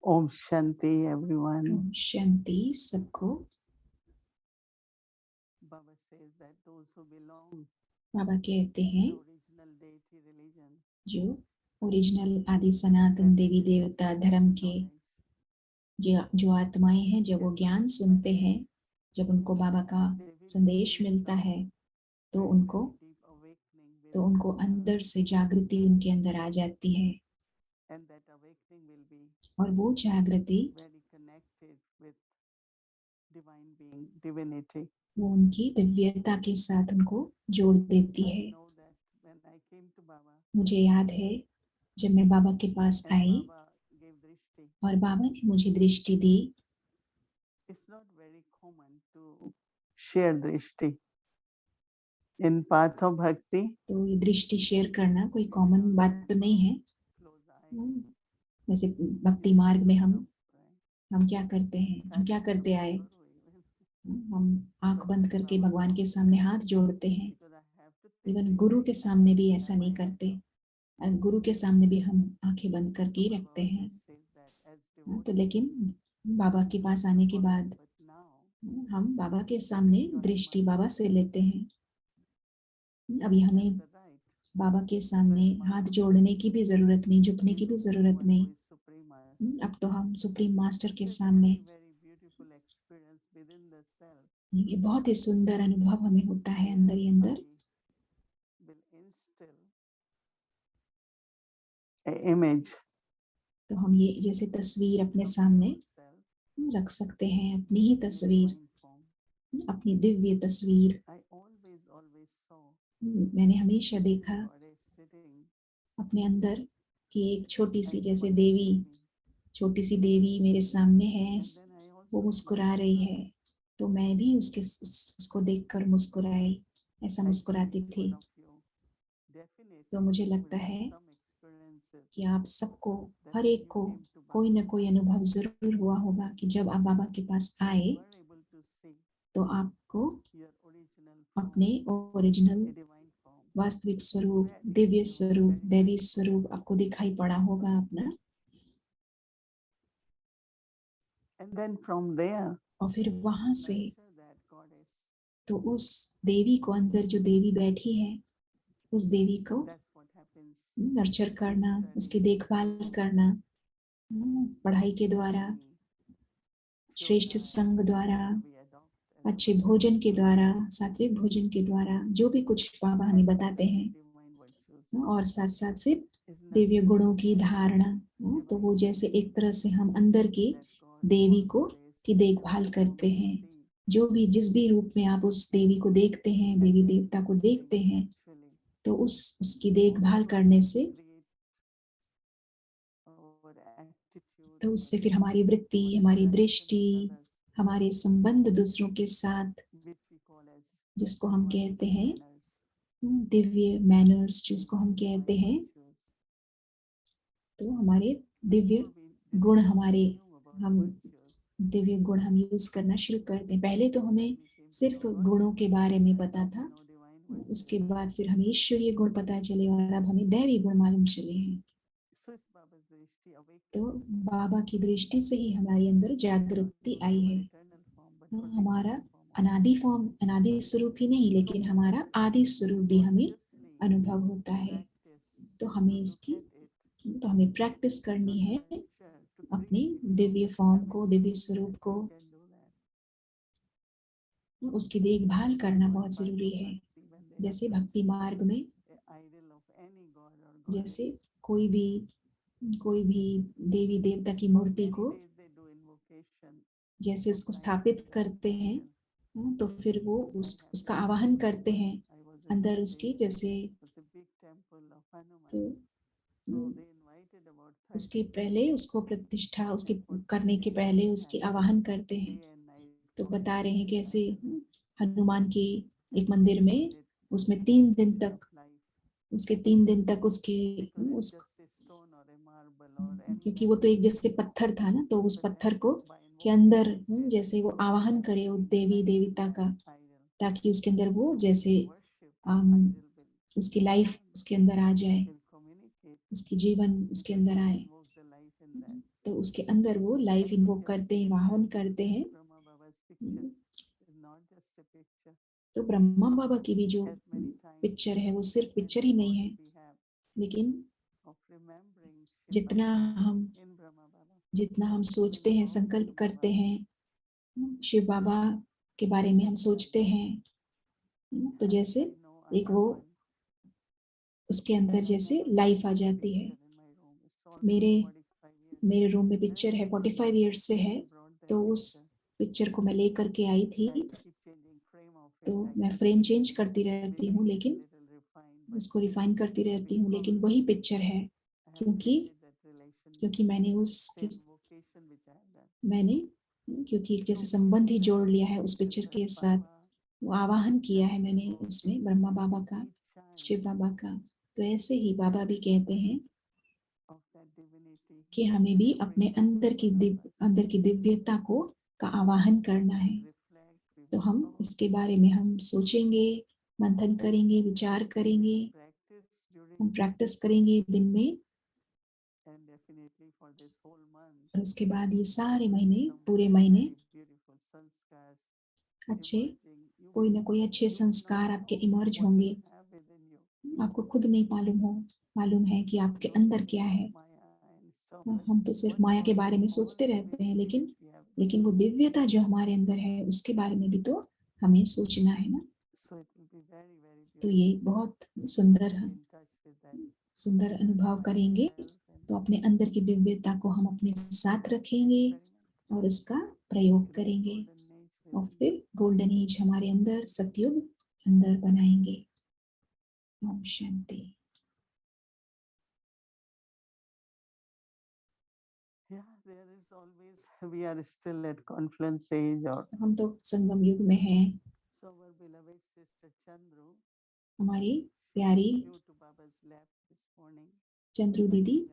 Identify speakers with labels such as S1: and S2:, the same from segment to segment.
S1: Om Shanti everyone.
S2: Om Shanti सबको।
S1: Baba says that those who belong
S2: बाबा कहते हैं
S1: to original deity religion,
S2: जो ओरिजिनल आदि सनातन देवी देवता धर्म के जो आत्माएं हैं, जब वो ज्ञान सुनते हैं, जब उनको बाबा का संदेश मिलता है, तो उनको अंदर से जागृति उनके अंदर आ जाती है, और वो जागृति वो उनकी दिव्यता के साथ उनको जोड़ देती है। मुझे याद है जब मैं बाबा के पास आई और बाबा ने मुझे दृष्टि दी।
S1: It's not very common to share दृष्टि in path of bhakti।
S2: तो ये दृष्टि शेयर करना कोई कॉमन बात तो नहीं है। वैसे भक्ति मार्ग में हम क्या करते हैं, हम क्या करते आए, हम आंख बंद करके भगवान के सामने हाथ जोड़ते हैं। इवन गुरु के सामने भी ऐसा नहीं करते, गुरु के सामने भी हम आंखें बंद करके ही रखते हैं। तो लेकिन बाबा के पास आने के बाद हम बाबा के सामने दृष्टि बाबा से लेते हैं। अभी हमें बाबा के सामने हाथ जोड़ने की भी जरूरत नहीं, झुकने की भी जरूरत नहीं। अब तो हम सुप्रीम मास्टर के सामने, ये बहुत ही सुंदर अनुभव हमें होता है अंदर ही अंदर।
S1: इमेज,
S2: तो हम ये जैसे तस्वीर अपने सामने रख सकते हैं, अपनी ही तस्वीर, अपनी दिव्य तस्वीर। मैंने हमेशा देखा अपने अंदर कि एक छोटी सी जैसे देवी, छोटी सी देवी मेरे सामने है, वो मुस्कुरा रही है, तो मैं भी उसको देखकर मुस्कुराई, ऐसा मुस्कुराती थी। तो मुझे लगता है कि आप सबको, हर एक को कोई ना कोई अनुभव जरूर हुआ होगा कि जब आप बाबा के पास आए तो आपको अपने ओरिजिनल वास्तविक स्वरूप, दिव्य स्वरूप, दैवी स्वरूप आपको दिखाई पड़ा होगा अपना। और फिर वहां से तो उस देवी को, अंदर जो देवी बैठी है, उस देवी को नर्चर करना, उसकी देखभाल करना, पढ़ाई के द्वारा, श्रेष्ठ संग द्वारा, अच्छे भोजन के द्वारा, सात्विक भोजन के द्वारा, जो भी कुछ बाबा हमें बताते हैं, और साथ साथ फिर दिव्य गुणों की धारणा। तो वो जैसे एक तरह से हम अंदर की देवी को की देखभाल करते हैं। जो भी, जिस भी रूप में आप उस देवी को देखते हैं, देवी देवता को देखते हैं, तो उसकी देखभाल करने से, तो उससे फिर हमारी वृत्ति, हमारी दृष्टि, हमारे संबंध दूसरों के साथ, जिसको हम कहते हैं दिव्य मैनर्स, जिसको हम कहते हैं, तो हमारे दिव्य गुण, हम दिव्य गुण हम यूज करना शुरू करते हैं। पहले तो हमें सिर्फ गुणों के बारे में पता था, उसके बाद फिर हमें ईश्वरीय गुण पता चले, और अब हमें दैवी गुण मालूम चले हैं। तो बाबा की दृष्टि से ही हमारे अंदर जागृति आई है। हमारा अनादि फॉर्म, अनादि स्वरूप ही नहीं, लेकिन हमारा आदि स्वरूप भी हमें अनुभव होता है। तो हमें प्रैक्टिस करनी है अपने दिव्य फॉर्म को, दिव्य स्वरूप को, उसकी देखभाल करना बहुत जरूरी है। जैसे भक्ति मार्ग में, जैसे कोई भी देवी देवता की मूर्ति को जैसे उसको स्थापित करते हैं, तो फिर वो उसका आवाहन करते हैं अंदर उसकी, जैसे तो उसके पहले उसको प्रतिष्ठा, उसके करने के पहले उसकी आवाहन करते हैं। तो बता रहे हैं कैसे हनुमान की एक मंदिर में, उसमें 3 दिन तक क्योंकि वो तो एक जैसे पत्थर था ना, तो उस पत्थर को के अंदर जैसे वो आवाहन करे वो देवी देवता का, ताकि उसके अंदर वो जैसे उसकी लाइफ उसके अंदर आ जाए, उसकी जीवन उसके अंदर आए। तो उसके अंदर वो लाइफ इन्वोक करते हैं, वाहन करते हैं। तो ब्रह्मा बाबा की भी जो पिक्चर है वो सिर्फ पिक्चर ही नहीं है, लेकिन जितना हम सोचते हैं, संकल्प करते हैं शिव बाबा के बारे में, हम सोचते हैं तो जैसे एक वो उसके अंदर जैसे लाइफ आ जाती है। मेरे रूम में पिक्चर है, 45 इयर्स से है, तो उस पिक्चर को मैं लेकर के आई थी। तो मैं फ्रेम चेंज करती रहती हूँ, लेकिन उसको रिफाइन करती रहती हूँ, लेकिन वही पिक्चर है, क्योंकि क्योंकि जैसे संबंध ही जोड़ लिया है उस पिक्चर के साथ, वो आवाहन किया है मैंने उसमें ब्रह्मा बाबा का, शिव बाबा का। तो ऐसे ही बाबा भी कहते हैं कि हमें भी अपने अंदर की दिव्यता का आवाहन करना है। तो हम इसके बारे में हम सोचेंगे, मंथन करेंगे, विचार करेंगे, हम प्रैक्टिस करेंगे दिन में। और उसके बाद ये सारे महीने, पूरे महीने अच्छे कोई ना कोई अच्छे संस्कार आपके इमर्ज होंगे। आपको खुद नहीं मालूम है कि आपके अंदर क्या है। हम तो सिर्फ माया के बारे में सोचते रहते हैं, लेकिन वो दिव्यता जो हमारे अंदर है उसके बारे में भी तो हमें सोचना है ना। तो ये बहुत सुंदर अनुभव करेंगे। तो अपने अंदर की दिव्यता को हम अपने साथ रखेंगे और उसका प्रयोग करेंगे, और फिर गोल्डन एज हमारे अंदर, सतयुग अंदर बनाएंगे। Om Shanti.
S1: We are still at confluence age, और
S2: हम तो संगम युग में हैं। हमारी प्यारी चंद्रू दीदी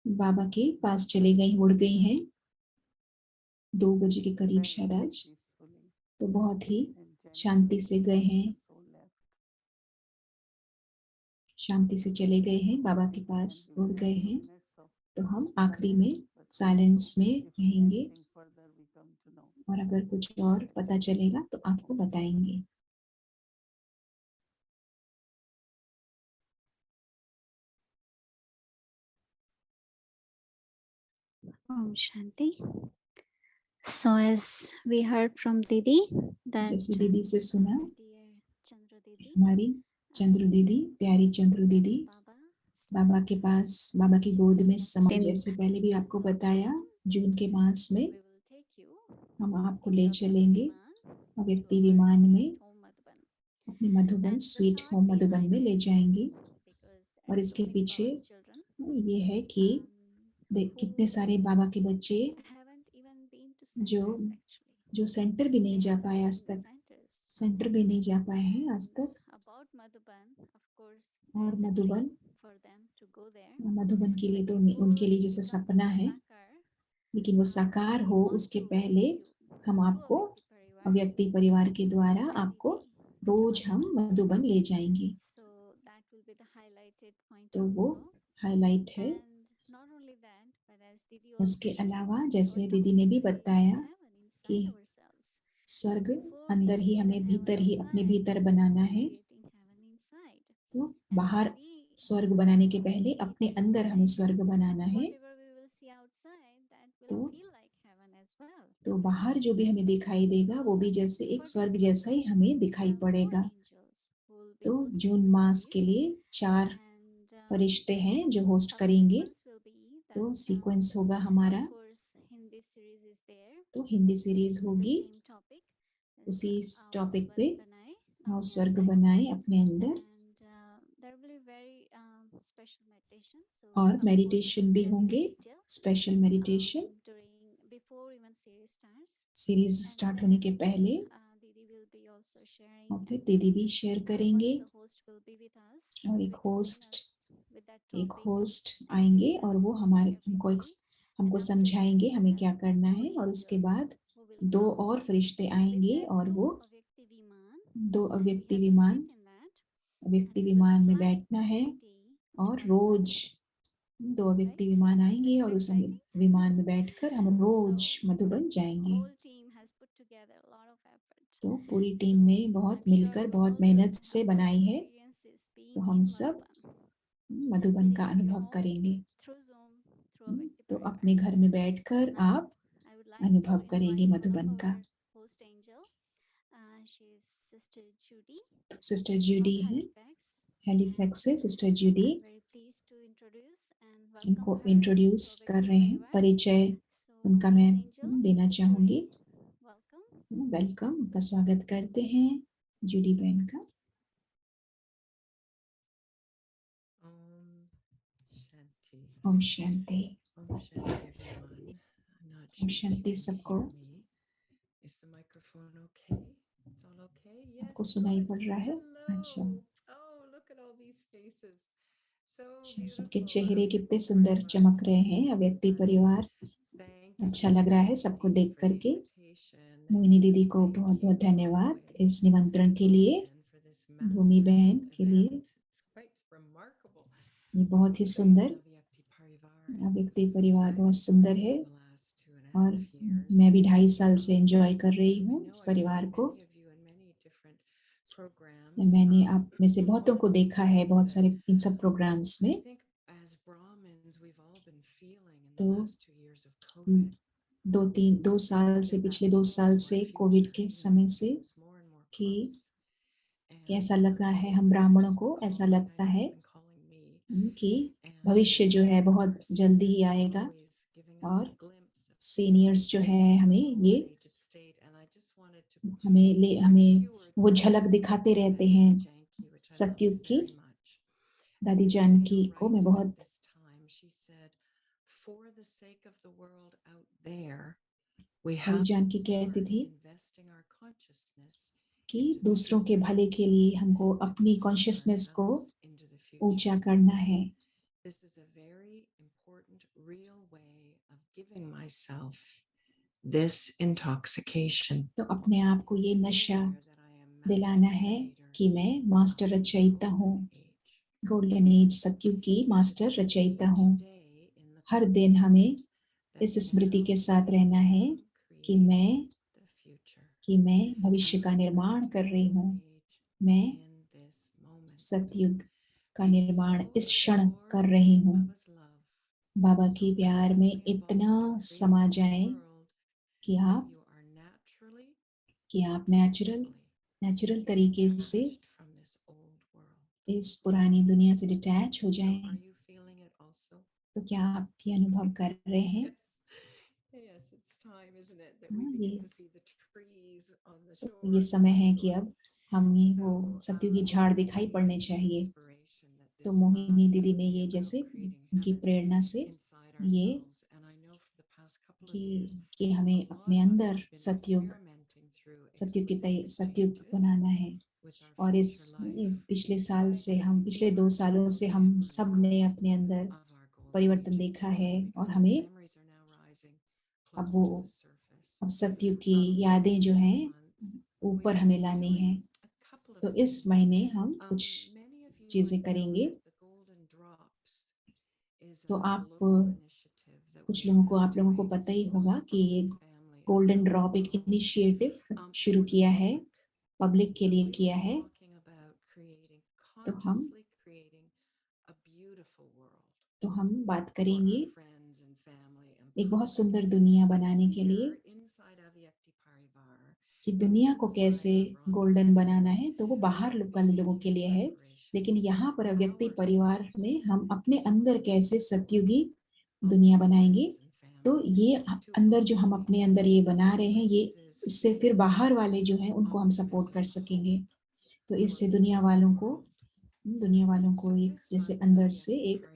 S2: बाबा के पास चले गई, उड़ गई हैं 2 बजे के करीब शायद आज। तो बहुत ही शांति से गए हैं, शांति से चले गए हैं, बाबा के पास उड़ गए हैं। तो हम आखिरी में साइलेंस में रहेंगे, और अगर कुछ और पता चलेगा तो आपको बताएंगे।
S3: Om Shanti. So as we heard from Didi that
S2: जैसे दीदी से सुना,
S3: dear Chandra Didi,
S2: हमारी चंद्रू दीदी, प्यारी चंद्रू दीदी बाबा के पास, बाबा की गोद में समा। जैसे पहले भी आपको बताया, जून के मास में हम आपको ले चलेंगे व्यक्ति विमान में, अपने मधुबन, स्वीट होम मधुबन में ले जाएंगे। और इसके पीछे ये है कि कितने सारे बाबा के बच्चे जो सेंटर भी नहीं जा पाए आज तक, सेंटर भी नहीं जा पाए हैं आज तक। और मधुबन के लिए तो उनके लिए जैसे सपना है, लेकिन वो साकार हो उसके पहले हम आपको व्यक्ति परिवार के द्वारा आपको रोज हम मधुबन ले जाएंगे। तो वो हाईलाइट है। उसके अलावा जैसे दीदी ने भी बताया कि स्वर्ग अंदर ही, हमें भीतर ही, अपने भीतर बनाना है। तो बाहर स्वर्ग बनाने के पहले अपने अंदर हमें स्वर्ग बनाना है। तो बाहर जो भी हमें दिखाई देगा वो भी जैसे एक स्वर्ग जैसा ही हमें दिखाई पड़ेगा। तो जून मास के लिए 4 फरिश्ते हैं जो होस्ट करेंगे। तो सीक्वेंस होगा हमारा, तो हिंदी सीरीज होगी उसी टॉपिक पे, और स्वर्ग बनाए अपने अंदर। और मेडिटेशन भी होंगे, स्पेशल मेडिटेशन सीरीज स्टार्ट होने के पहले। और फिर दीदी भी शेयर करेंगे, और एक होस्ट आएंगे और वो हमको समझाएंगे हमें क्या करना है। और उसके बाद 2 और फरिश्ते आएंगे, और वो 2 व्यक्ति विमान में बैठना है, और रोज 2 व्यक्ति विमान आएंगे और उस विमान में बैठकर हम रोज मधुबन जाएंगे। तो पूरी टीम ने बहुत मिलकर बहुत मेहनत से बनाई है, तो हम सब मधुबन का अनुभव करेंगे। तो अपने घर में बैठकर आप अनुभव करेंगे मधुबन का। तो सिस्टर जूडी है, हैलिफैक्स से सिस्टर जूडी, इनको इंट्रोड्यूस कर रहे हैं, परिचय उनका मैं देना चाहूंगी। वेलकम, उनका स्वागत करते हैं जूडी बहन का। ओम शांति। ओम शांति सबको। आपको सुनाई पड़ रहा है? अच्छा, सबके चेहरे कितने सुंदर चमक रहे हैं। अव्यक्ति परिवार, अच्छा लग रहा है सबको देख करके। मोहिनी दीदी को बहुत बहुत धन्यवाद इस निमंत्रण के लिए, भूमि बहन के लिए। ये बहुत ही सुंदर अव्यक्ति परिवार बहुत सुंदर है और मैं भी 2.5 साल से एंजॉय कर रही हूँ इस परिवार को। मैंने आप में से बहुतों को देखा है बहुत सारे इन सब प्रोग्राम्स में। तो 2 साल से, पिछले 2 साल से कोविड के समय से कि कैसा लग रहा है, हम ब्राह्मणों को ऐसा लगता है कि भविष्य जो है बहुत जल्दी ही आएगा और सीनियर्स जो है हमें वो झलक दिखाते रहते हैं सतयुग की। दादी जानकी को मैं बहुत दादी जानकी कहती थी कि दूसरों के भले के लिए हमको अपनी कॉन्शियसनेस को ऊंचा करना है। तो अपने आप को ये नशा दिलाना है कि मैं मास्टर रचयिता हूँ, गोल्डन एज सतयुग की मास्टर रचयिता हूँ। हर दिन हमें इस स्मृति के साथ रहना है कि मैं भविष्य का निर्माण कर रही हूँ। मैं सतयुग का निर्माण इस क्षण कर रही हूँ। बाबा के प्यार में इतना समा जाए कि आप नेचुरल तरीके से इस पुरानी दुनिया से डिटैच हो जाएं। तो क्या आप ये अनुभव कर रहे हैं? ये समय है कि अब हमें वो सतयुगी झाड़ दिखाई पड़ने चाहिए। तो मोहिनी दीदी ने ये जैसे उनकी प्रेरणा से ये कि हमें अपने अंदर सतयुग बनाना है। और इस पिछले 2 सालों से हम सब ने अपने अंदर परिवर्तन देखा है और हमें अब सतयुग की यादें जो हैं ऊपर हमें लानी है। तो इस महीने हम कुछ चीजें करेंगे। तो आप लोगों को पता ही होगा कि ये गोल्डन ड्रॉप एक इनिशिएटिव शुरू किया है, पब्लिक के लिए किया है। तो हम बात करेंगे एक बहुत सुंदर दुनिया बनाने के लिए कि दुनिया को कैसे गोल्डन बनाना है। तो वो बाहर लोगों के लिए है, लेकिन यहाँ पर अव्यक्ति परिवार में हम अपने अंदर कैसे सतयुगी दुनिया बनाएंगे। तो ये अंदर जो हम अपने अंदर ये बना रहे हैं, ये इससे फिर बाहर वाले जो हैं उनको हम सपोर्ट कर सकेंगे। तो इससे दुनिया वालों को एक जैसे अंदर से एक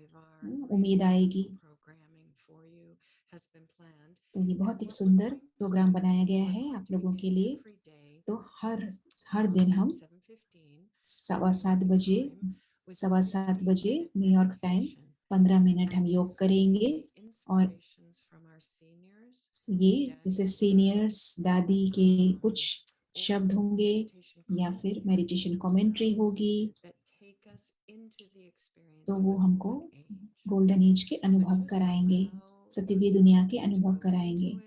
S2: उम्मीद आएगी। तो ये बहुत एक सुंदर प्रोग्राम बनाया गया है आप लोगों के लिए। तो हर दिन हम 7:15 बजे न्यूयॉर्क टाइम 15 मिनट हम योग करेंगे। और ये जैसे सीनियर्स दादी के कुछ शब्द होंगे या फिर मेडिटेशन कमेंट्री होगी। तो वो हमको गोल्डन एज के अनुभव कराएंगे, सतयुगी दुनिया के अनुभव कराएंगे।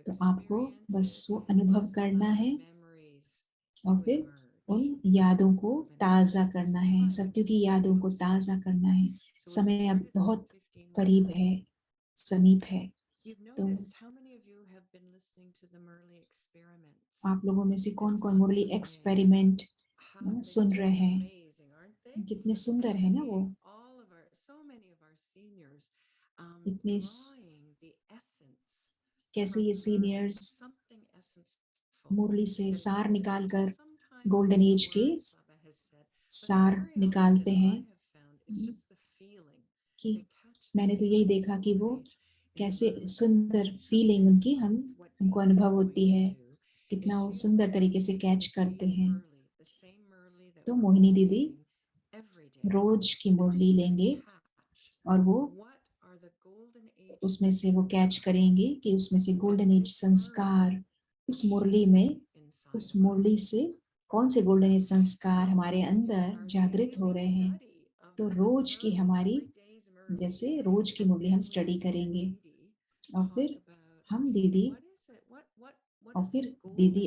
S2: तो आपको बस वो अनुभव करना है और फिर उन यादों को ताज़ा करना है, सतयुगी यादों को ताज़ा करना है। समय अब बहुत करीब है, समीप है। तो आप लोगों में से कौन कौन मुरली एक्सपेरिमेंट सुन रहे हैं? कितने सुंदर है ना वो, इतने कैसे ये सीनियर्स मुरली से सार निकालकर गोल्डन एज के सार निकालते हैं। कि मैंने तो यही देखा कि वो कैसे सुंदर फीलिंग उनकी हमको अनुभव होती है, कितना वो सुंदर तरीके से कैच करते हैं। तो मोहिनी दीदी रोज की मुरली लेंगे और वो उसमें से वो कैच करेंगे कि उसमें से गोल्डन एज संस्कार उस मुरली में, उस मुरली से कौन से गोल्डन एज संस्कार हमारे अंदर जागृत हो रहे हैं। तो रोज की हमारी, जैसे रोज की मुरली हम स्टडी करेंगे और फिर हम दीदी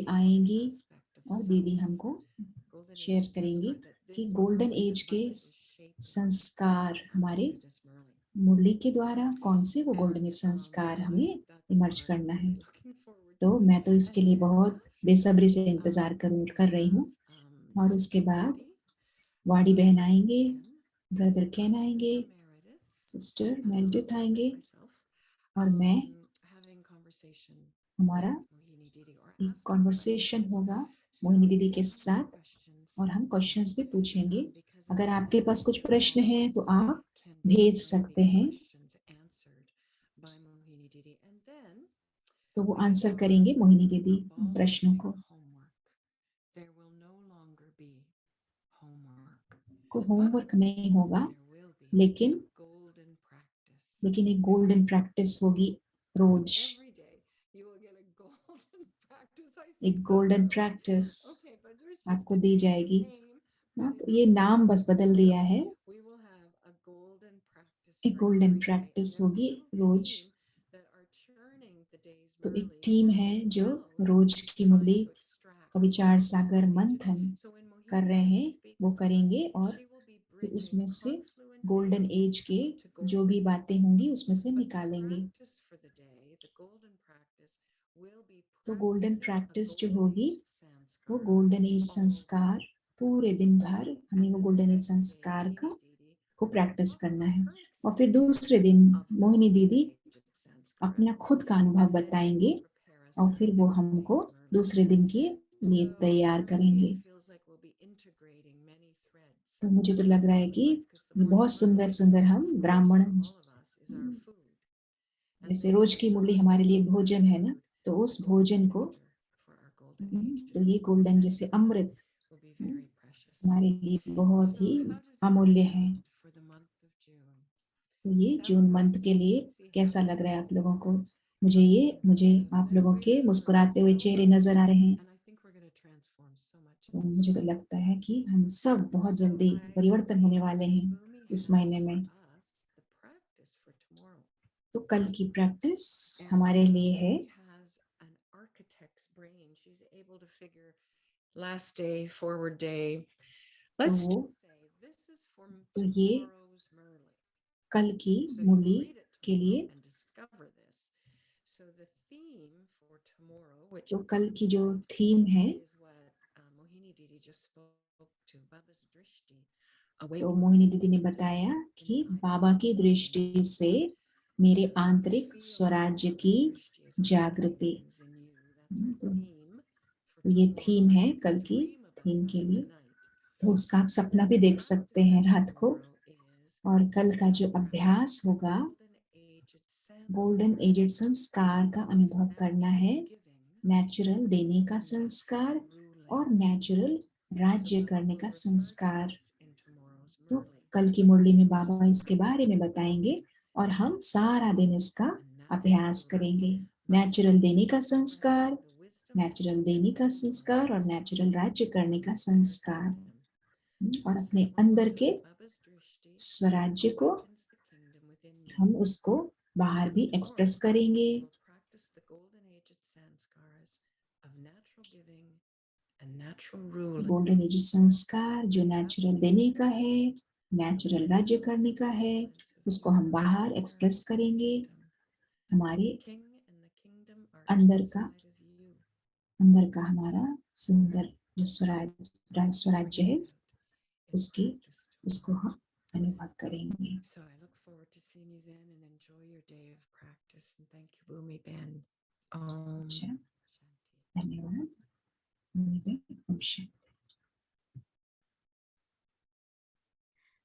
S2: आएंगी और दीदी हमको शेयर करेंगी कि गोल्डन एज के संस्कार हमारे मुरली के द्वारा कौन से वो गोल्डन एज संस्कार हमें इमर्ज करना है। तो मैं तो इसके लिए बहुत बेसब्री से इंतजार कर रही हूँ। और उसके बाद वाडी बहन आएंगे, ब्रदर कैन आएंगे, सिस्टर मेरिडिथ आएंगे और मैं, हमारा एक कॉन्वर्सेशन होगा मोहिनी दीदी के साथ और हम क्वेश्चंस भी पूछेंगे। अगर आपके पास कुछ प्रश्न हैं तो आप भेज सकते हैं, तो वो आंसर करेंगे मोहिनी दीदी प्रश्नों को। कोई होमवर्क नहीं होगा, लेकिन एक गोल्डन प्रैक्टिस होगी रोज, एक गोल्डन प्रैक्टिस आपको दी जाएगी। तो ये नाम बस बदल दिया है, एक गोल्डन प्रैक्टिस होगी रोज। तो एक टीम है जो रोज की मुरली का विचार सागर मंथन कर रहे हैं, वो करेंगे और फिर उसमें से गोल्डन एज के जो भी बातें होंगी उसमें से निकालेंगे। तो गोल्डन प्रैक्टिस जो होगी वो गोल्डन एज संस्कार, पूरे दिन भर हमें वो गोल्डन एज संस्कार को प्रैक्टिस करना है। और फिर दूसरे दिन मोहिनी दीदी अपना खुद का अनुभव बताएंगे और फिर वो हमको दूसरे दिन के लिए तैयार करेंगे। तो मुझे तो लग रहा है कि बहुत सुंदर सुंदर हम ब्राह्मण, जैसे रोज की मुरली हमारे लिए भोजन है ना, तो उस भोजन को, तो ये गोल्डन जैसे अमृत हमारे लिए बहुत ही अमूल्य है। तो ये जून मंथ के लिए कैसा लग रहा है आप लोगों को? मुझे आप लोगों के मुस्कुराते हुए चेहरे नजर आ रहे हैं। तो मुझे तो लगता है कि हम सब बहुत जल्दी परिवर्तन होने वाले हैं इस महीने में। तो कल की प्रैक्टिस हमारे लिए है
S4: last day, forward day.
S2: तो ये कल की मुरली के लिए, तो कल की जो थीम है, तो मोहिनी दीदी ने बताया कि बाबा की दृष्टि से मेरे आंतरिक स्वराज्य की जागृति। तो ये थीम है कल की थीम के लिए। तो उसका आप सपना भी देख सकते हैं रात को। और कल का जो अभ्यास होगा, गोल्डन एजेड संस्कार का अनुभव करना है, नेचुरल देने का संस्कार और नेचुरल राज्य करने का संस्कार। तो कल की मुरली में बाबा इसके बारे में बताएंगे और हम सारा दिन इसका अभ्यास करेंगे। नेचुरल देने का संस्कार, नेचुरल देने का संस्कार और नेचुरल राज्य करने का संस्कार। और अपने अंदर के स्वराज्य को हम उसको बाहर भी एक्सप्रेस करेंगे।
S4: We'll practice the golden age of sanskaras of natural giving and natural rule.
S2: Golden age संस्कार जो नेचुरल देने का है, नेचुरल राज्य करने का है, उसको हम बाहर एक्सप्रेस करेंगे। हमारे
S4: King and the kingdom are
S2: अंदर का
S4: inside of you.
S2: अंदर का हमारा सुंदर जो स्वराज्य है, उसकी उसको हम अनुभव करेंगे।
S4: So I look forward to seeing you then and enjoy your day of practice. And thank you, Bhumi Ben.
S2: अच्छा,
S4: Shanti.
S2: धन्यवाद। ओम शांति।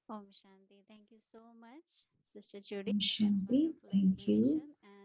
S3: Om Shanti. Thank you so much, Sister Judy.
S2: ओम शांति,
S3: Wonderful
S2: thank you.
S3: explanation. And